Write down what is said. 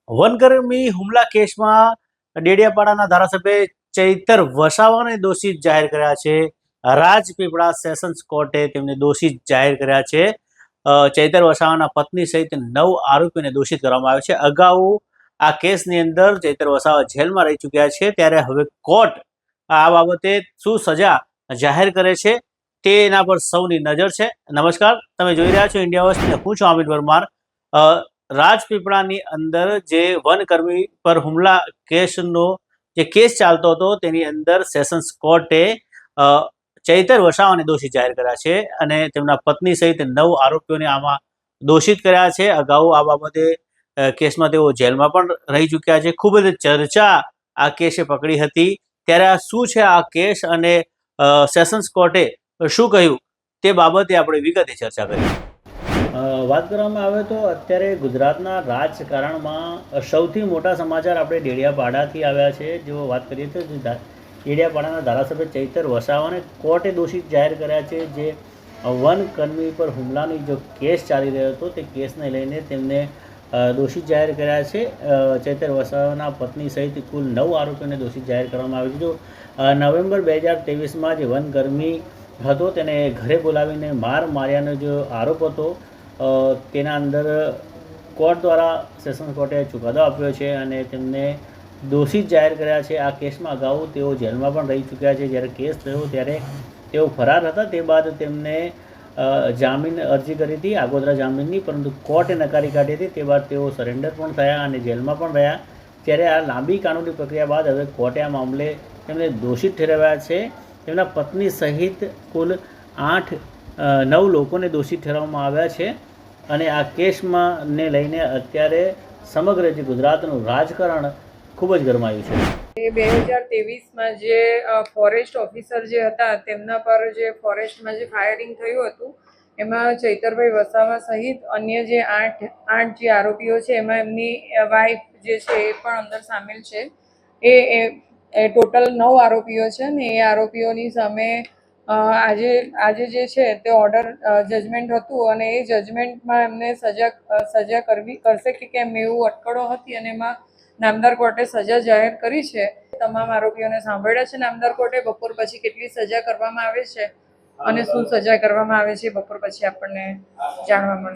વનકર્મી હુમલા કેસમાં ડેડિયાપાડાના ધારાસભ્ય ચૈતર વસાવાને દોષિત જાહેર કર્યા છે. રાજપીપળા સેશન્સ કોર્ટે તેમને દોષિત જાહેર કર્યા છે. ચૈતર વસાવાના પત્ની સહિત 9 આરોપીઓને દોષિત કરવામાં આવ્યા છે. અગાઉ આ કેસની અંદર ચૈતર વસાવા જેલમાં રહી ચૂક્યા છે, ત્યારે હવે કોર્ટ આ બાબતે શું સજા જાહેર કરે છે તેના પર સૌની નજર છે. નમસ્કાર, તમે જોઈ રહ્યા છો ઇન્ડિયા વોચ. હું છું અમિત પરમાર. રાજપીપળાની અંદર જે વનકર્મી પર હુમલા કેસનો જે કેસ ચાલતો હતો તેની અંદર સેશન્સ કોર્ટે ચૈતર વસાવાને દોષિત જાહેર કર્યા છે અને તેમના પત્ની સહિત 9 આરોપીઓને આમાં દોષિત કર્યા છે. અગાઉ આ બાબતે કેસમાં તેઓ જેલમાં પણ રહી ચૂક્યા છે. ખૂબ જ ચર્ચા આ કેસે પકડી હતી. ત્યારે આ શું છે આ કેસ અને સેશન્સ કોર્ટે શું કહ્યું તે બાબતે આપણે વિગતે ચર્ચા કરી. વાત કરવામાં આવે તો અત્યારે ગુજરાતના રાજકારણમાં સૌથી મોટા સમાચાર આપણે ડેડિયાપાડાથી આવ્યા છે. જો વાત કરીએ તો ડેડિયાપાડાના ધારાસભ્ય ચૈતર વસાવાને કોર્ટે દોષિત જાહેર કર્યા છે. જે વનકર્મી પર હુમલાનો જો કેસ ચાલી રહ્યો હતો તે કેસને લઈને તેમને દોષિત જાહેર કર્યા છે. ચૈતર વસાવાના પત્ની સહિત કુલ 9 આરોપીઓને દોષિત જાહેર કરવામાં આવ્યું છે. જો નવેમ્બર 2023માં જે વનકર્મી હતો તેને ઘરે બોલાવીને માર્યાનો જો આરોપ હતો તેના અંદર કોર્ટ દ્વારા સેશન્સ કોર્ટે ચુકાદો આપ્યો છે અને તેમને દોષિત જાહેર કર્યા છે. આ કેસમાં અગાઉ તેઓ જેલમાં પણ રહી ચૂક્યા છે. જ્યારે કેસ થયો ત્યારે તેઓ ફરાર હતા. તે બાદ તેમને જામીન અરજી કરી હતી, આગોતરા જામીનની, પરંતુ કોર્ટે નકારી કાઢી હતી. તે બાદ તેઓ સરેન્ડર પણ થયા અને જેલમાં પણ રહ્યા. ત્યારે આ લાંબી કાનૂની પ્રક્રિયા બાદ હવે કોર્ટે આ મામલે તેમને દોષિત ઠેરવ્યા છે. તેમના પત્ની સહિત કુલ 9 લોકોને દોષિત ઠેરવવામાં આવ્યા છે અને આ કેસમાં ને લઈને અત્યારે સમગ્ર જે ગુજરાતનું રાજકારણ ખૂબ જ ગરમાયું છે. 2023માં જે ફોરેસ્ટ ઓફિસર જે હતા તેમના પર જે ફોરેસ્ટમાં જે ફાયરિંગ થયું હતું એમાં ચૈતરભાઈ વસાવા સહિત અન્ય જે આઠ જે આરોપીઓ છે એમાં એમની વાઇફ જે છે એ પણ અંદર સામેલ છે. એ ટોટલ 9 આરોપીઓ છે ને એ આરોપીઓની સામે આજે જે છે તે ઓર્ડર જજમેન્ટ હતું અને એ જજમેન્ટમાં એમને સજા કરશે કે કેમ એવું અટકળો હતી અને એમાં નામદાર કોર્ટે સજા જાહેર કરી છે. તમામ આરોપીઓને સાંભળ્યા છે નામદાર કોર્ટે. બપોર પછી કેટલી સજા કરવામાં આવે છે અને શું સજા કરવામાં આવે છે બપોર પછી આપણને જાણવા મળશે.